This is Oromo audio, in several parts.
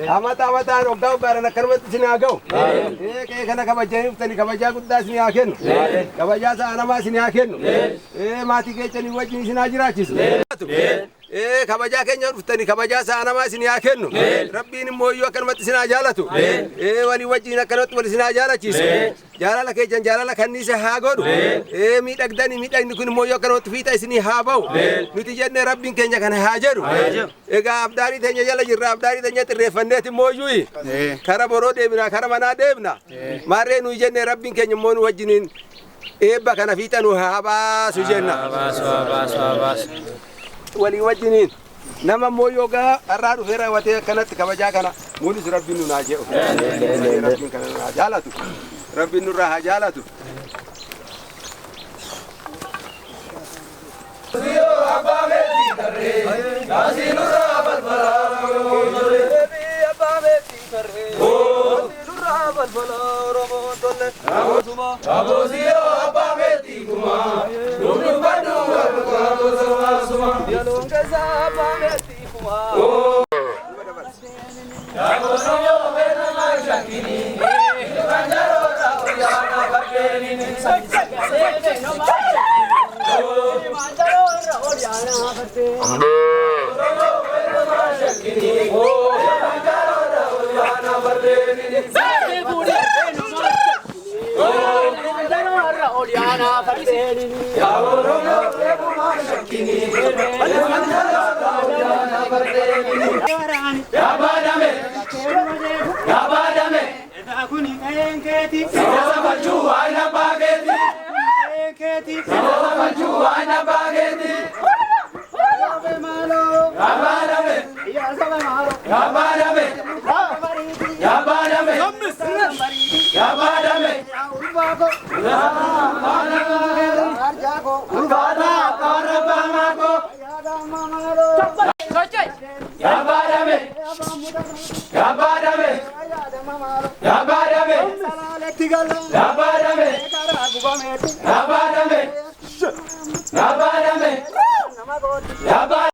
Amata ogdaw barana karbat sinagaw ke kana kabajay tani kabajay gudda sinaken kabajay sa anama sinaken mati ke tani wajin sinajirachis kabajay kenya tani kabajay sa anama sinaken rabbini moyo karmat sinajalatu wali wajina kanot wali sinajalachis jalala ke jalala kanisa hagodu mi dagdani mi dagni kun moyo kanot fita sini habaw nuti jenne rabbin kenya kan hajaru ega abdari tenya yala jirra abdari tenya refanneti moyui kara boro debna kara mana debna mare nu jenne rabbin kenya mon wajinin eba kana fitanu haba sujenna bas wali wajinin nama moyo ga aradu fera wate kanat kabaja kana munis rabbinu naje rabbin kana najalatu rabbinu rahajalatu Dio abame tare yasinu rabal balaro abame tare yasinu rabal balaro motolle abosuma abosio abame tikuma dunu badu abado suma yalonga abame tikuma abosio bena mashakini banjaro rauyana bakeni sebe no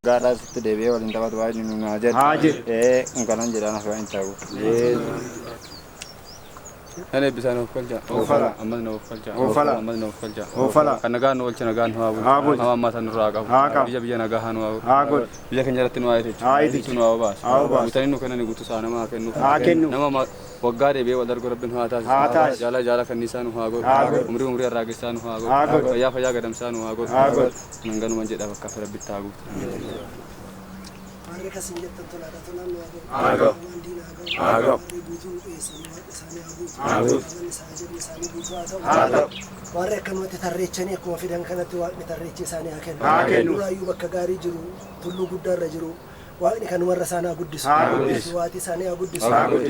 Garas dewe wal intabat wa nunu hajar ngkalan jalan apa intahu أنا بسان وفلجا وفلا عملنا وفلجا وفلا عملنا وفلجا وفلا كنجان ولش نجان هوا هوا ما تنراق بيجا بيجا نجاهن هوا بيجا كنجرت نوايت تنوا باس متنين كنا نقول تسانا ما كنوا نما ما وقاري بيه ودار قرب هوا تاس جالا جالا كنيسان هوا عمري عمري الراجستان هوا يا فيا قدم سان هوا نجان منجد أبغى كفر بيتاعو warre kanuma tarreechanii akkuma fidan kanatti waaqni tarreechee isaanii haa kennu. Duraayyuu bakka gaarii jiru tulluu guddaarra jiru waaqni kan warra isaanii guddisu waati isaanii guddisu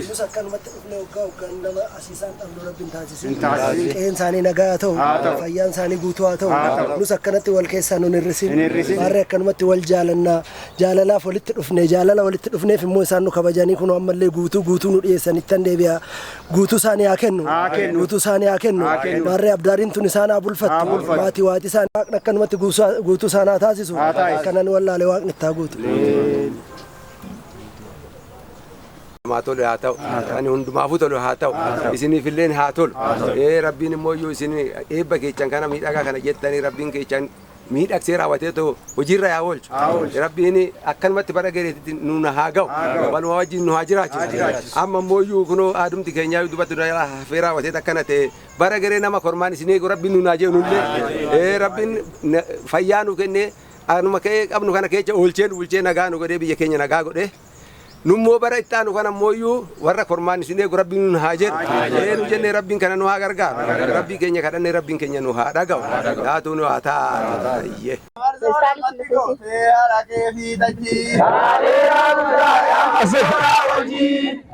nus akkanumatti dhufne waggaan nama asiisaan dhabnu rabbiin taasisin qeen isaanii nagaa ta'u fayyaan isaanii guutuu haa ta'u nus akkanatti wal keessaa nun hirrisin baarree akkanumatti wal jaalalaaf walitti dhufne jaalala walitti dhufneef immoo isaan nu kabajanii kun ammallee guutuu nu dhiyeessanitti han deebi'a guutuu isaanii haa kennu baarree abdaariin tun isaan haa bulfattu maatii waati isaan waaqni akkanumatti guutuu isaan haa taasisu akkanan wallaale waaqni itti haa guutu. Maatole haa ta'u ani hundumaafuu tolu haa ta'u isiniif illee haa tolu rabbiin immoo iyyuu isin eebba keechan kana miidhagaa kana jettanii rabbiin keechan miidhagsee raawwatee ta'u hojiirra yaa oolchu rabbiin akkanumatti bara gareetitti nuun haa ga'u waluma wajjin nu haa jiraachisu amma immoo iyyuu kunoo aadumti keenyaa dubbatu hafee raawwatee akkana ta'e bara garee nama kormaan isin eegu rabbiin nuun haa jeenullee rabbiin fayyaa nu kennee anuma ka'ee qabnu kana keessa oolchee bulchee nagaa nu godhee biyya keenya nagaa godhee nummoo bara ittaanu kana mooyyuu warra kormaan isin eegu rabbiin nu haa jedhu nu jennee rabbiin kana nu haa gargaaru rabbii keenya kadhannee rabbiin keenya nu haa dhaga'u haatu nu haa taa'e.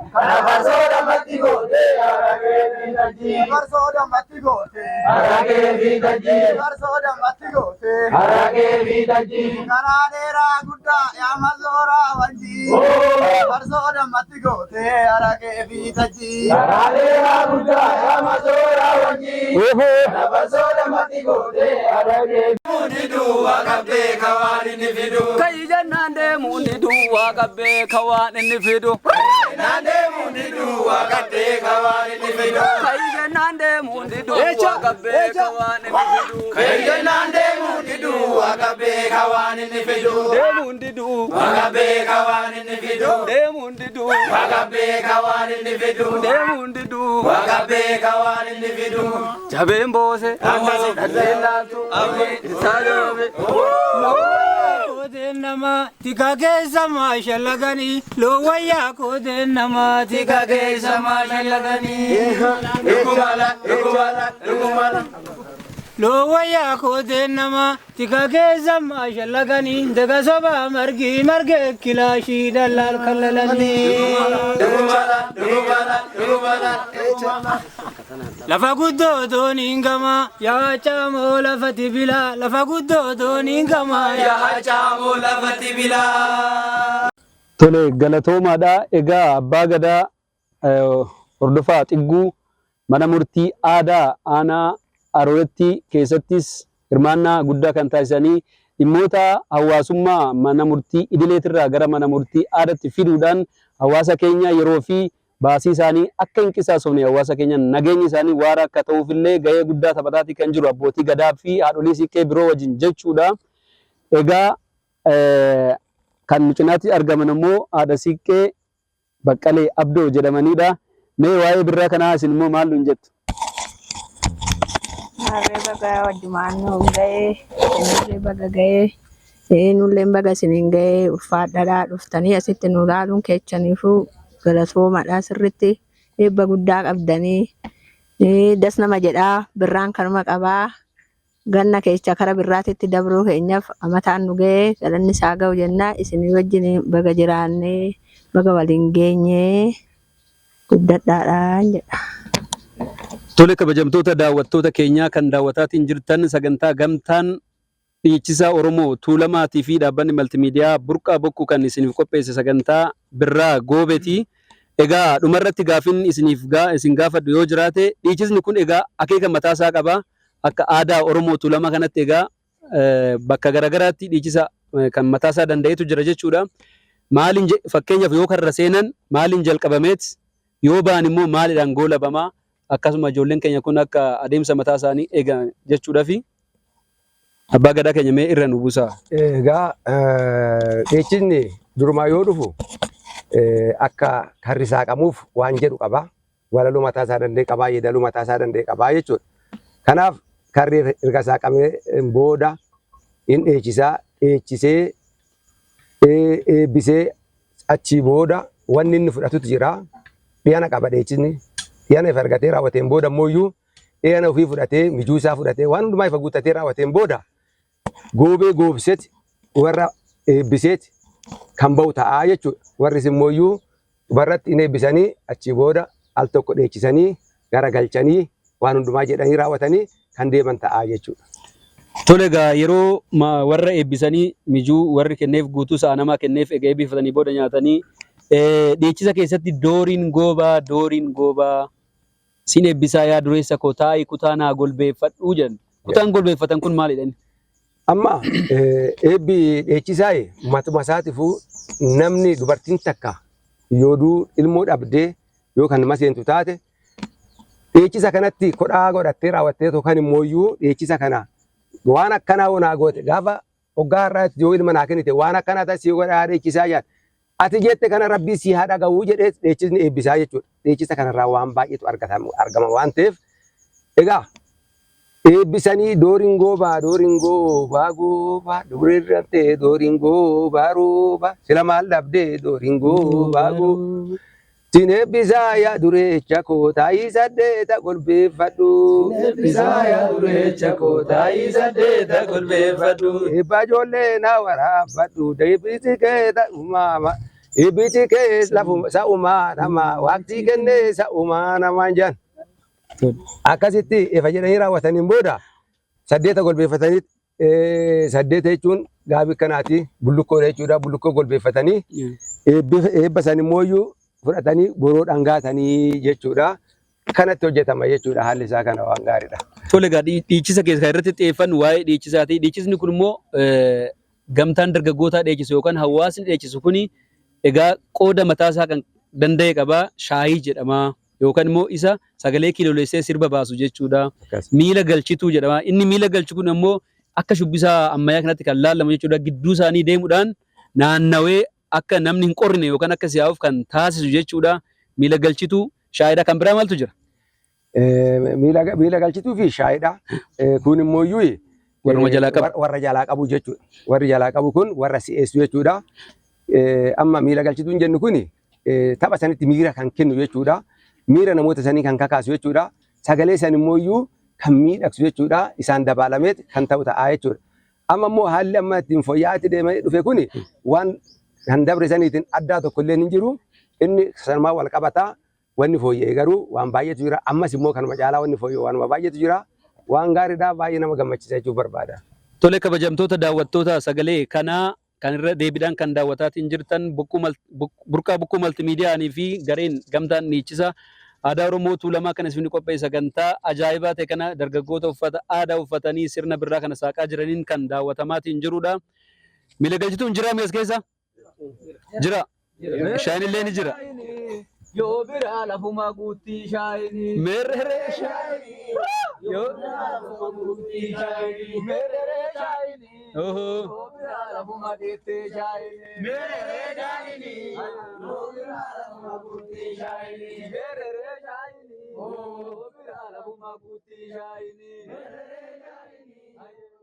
Barsoda mati gote, barsoda mati gote, barsoda mati gote, Karadera gudda Yamazora wanji, barsoda mati gote, arake vitaji. Karadera gudda Yamazora wanji, barsoda mati gote, arake. Mundidu wakabe kawani nifidu, kaija nande mundidu wakabe kawani nifidu. Nande mundidu wakate kawani nifidu, kaija nande mundidu wakabe kawani nifidu, kaija nande mundidu wakabe kawani nifidu, de mundidu wakabe kawani nifidu, de mundidu wakabe kawani nifidu, de mundidu wakabe kawani nifidu, jabembose ambase dadilatu abe sadobe nama tikake sama shalagani lo waya ko de nama tikake sama shalagani lugumala lo waya ko de nama tikake sama shalagani daga soba marge kilashi dalal kallalani lugumala lafa guddo doningama ya chamo lafati bila lafa guddo doningama ya chamo lafati bila. Tole galatoomaadha egaa abbaa gadaa hordofaa xigguu mana murtii aadaa aanaa Arooretti keessattis hirmaannaa guddaa kan taasisanii dhimmoota hawaasummaa mana murtii idileetirraa gara mana murtii aadaatti fiduudhaan hawaasa keenya yeroo fi baasii isaanii akka hin qisaasofne hawaasa keenya nageenyi isaanii waara akka ta'uufillee gahee guddaa taphataatii kan jiru abbootii gadaa fi haadholii siiqqee biroo wajjin jechuudha. Egaa kan cinaatti argaman immoo haadha siiqqee Baqqalee Abdoo jedhamanidha. Mee waa'ee birraa kanaa isin immoo maal nuun jettu? Harree baga wajjumaan nuun gahee, nullee baga gahee, nullee baga isiniin gahee ulfaadhaadhaa dhuftanii asitti nu ilaaluun keechaniifuu galatoomaadhaa sirriitti eebba guddaa qabdanii das nama jedhaa birraan kanuma qabaa ganna keessa kara birraatitti dabruu keenyaaf amataan nu ga'ee galanni isaa ga'u jennaa isinii wajjin baga jiraannee baga waliin geenyee guddadhaadhaan jedha. Tole kabajamtoota daawwattoota keenyaa kan daawwataatiin jirtan sagantaa gamtaan dhiichisaa Oromoo Tuulamaatii fi dhaabbanni maltiimiidiyaa Burqaa Bokkuu kan isiniif qopheesse sagantaa birraa goobeeti. Egaa dhumarratti gaafin isin gaafadhu yoo jiraate dhiichisni kun egaa akeeka mataa isaa qaba. Akka aadaa Oromoo Tuulamaa kanatti egaa bakka garagaraatti dhiichisa kan mataa isaa danda'etu jira jechuudha. Maaliin fakkeenyaaf yoo karra seenan maaliin jalqabameet yoo ba'an immoo maaliidhaan goolabamaa akkasuma ijoolleen keenya kun akka adeemsa mataa isaanii eegan jechuudhaafi abbaa gadaa keenya mee irra nu buusaa. Egaa dhiichisni durumaa yoo dhufu akka karri saaqamuuf waan jedhu qaba. Walaloo mataa isaa danda'e qabaa, yeedaloo mataa isaa danda'e qabaa jechuudha. Kanaaf karri erga saaqamee booda in dheechisaa, dheechisee eebbisee achii booda wanni inni fudhatutu jira. Dhiyana qaba dheechisni. Dhiyana ifa argatee raawwateen booda ammoo dhiyana ofii fudhatee mijuu isaa fudhatee waan hundumaa ifa guuttatee raawwateen booda goobee goobseeti warra eebbiseeti kan ba'u ta'aa jechuudha. Warri simmoo dubarratti hin eebbisanii achi booda al tokko dheechisanii garagalchanii waan hundumaa jedhanii raawwatanii kan deeman ta'aa jechuudha. Tole egaa yeroo warra eebbisanii mijuu warri kenneef guutuu sa'a namaa kenneef egaa eebbifatanii booda nyaatanii dheechisa keessatti dooriin goobaa sin eebbisaa yaa dureessa koo taa'ii kutaa naa golbeeffadhuu jedhan. Kutaan golbeeffatan kun maalidha? Amma eebbi dheechisaa matuma isaatiifuu namni dubartiin takka yooduu ilmoo dhabdee yookaan maseentu taate dheechisa kanatti kodhaa godhattee raawwattee yookaan immoo dheechisa kana waan akkanaa onaa goote gaafa hoggaa irraatti yoo ilma naa kennite waan akkanaa tasii godhaa dheechisaa jaan ati jette kana rabbii si haa dhaga'uu jedhee dheechisni eebbisaa jechuudha. Dheechisa kanarraa waan baay'eetu argama waan ta'eef egaa eebbisanii dooriin goobaa dureerrattee dooriin goobaa rooba sila maal dhabdee dooriin goobaa goobaa. Sin eebbisaa yaa dureecha koo taa'ii saddeeta golbeeffadhu. Eebbisaa yaa dureecha koo taa'ii saddeeta golbeeffadhu. Eebba ijoollee naa waraabadhu deebisi kee ta'umaama. Eebbisi kee lafuma sa'umaa namaa waqtii kennee sa'umaa namaan jaan. Akkasitti ifa jedhanii raawwataniin booda saddeeta golbeeffatanii saddeeta jechuun gaabii kanaati bullukkoo jechuudha. Bullukkoo golbeeffatanii eebba san immoo fudhatanii boroo dhangaatanii jechuudha. Kanatti hojjetama jechuudha. Haalli isaa kana waan gaariidha. Tole egaa dhiichisa keessa irratti xiyyeeffannu waa'ee dhiichisaati. Dhiichisni kun immoo gamtaan dargaggootaa dhiichisu yookaan hawaasni dhiichisu kuni egaa qooda mataa isaa kan danda'e qaba. Shaayii jedhama yookaan immoo isa sagalee kiiloleessee sirba baasu jechuudha. Miila galchituu jedhama. Inni miila galchu kun immoo akka shubbisaa ammayyaa kanatti kan laalamu jechuudha. Gidduu isaanii deemuudhaan naannawee akka namni hin qorrine yookaan akka siyaa'uuf kan taasisu jechuudha. Miila galchituu shaayiidha. Kan biraa maaltu jira? Miila galchituu fi shaayiidha. Kun immoo warra jalaa qabu jechuudha. Warri jalaa qabu kun warra si'eessu jechuudha. Amma miila galchituun jennu kun tapha sanitti miira kan kennu jechuudha. Miira namoota sanii kan kakaasu jechuudha. Sagalee san immoo kan miidhagsu jechuudha. Isaan dabalameet kan ta'u ta'aa jechuudha. Amma immoo haalli amma ittiin fooyya'aatti deemee dhufe kun waan kan dabre saniitiin addaa tokko illee hin jiru. Inni sanumaa wal qabataa wanni fooyya'e garuu waan baay'eetu jira. Ammas immoo kanuma caalaa wanni fooyya'e waanuma baay'eetu jira. Waan gaariidhaa baay'ee nama gammachiisa jechuun barbaada. Tole kabajamtoota daawwattoota sagalee kanaa kan irra deebiidhaan kan daawwataatiin jirtan burqaa bokkuu maltiimiidiyaanii fi gareen gamtaan dhiichisa aadaa Oromoo Tuulamaa kan isin qopheesse sagantaa ajaa'ibaa ta'e kana dargaggoota uffata aadaa uffatanii sirna birraa kana saaqaa jiraniin kan daawwatamaatiin jirudha. Miila galchituun jira mees keessa? Jira. Shaayin illee ni jira. Yoo biraa lafuma guutii shaayini. Merere shaayini. Yoo biraa lafuma guutii shaayini. Merere shaayini. Yoo biraa lafuma deettee shaayini. Merere shaayini. Yoo biraa lafuma guutii shaayini. Merere shaayini. Yoo biraa lafuma guutii shaayini. Merere shaayini.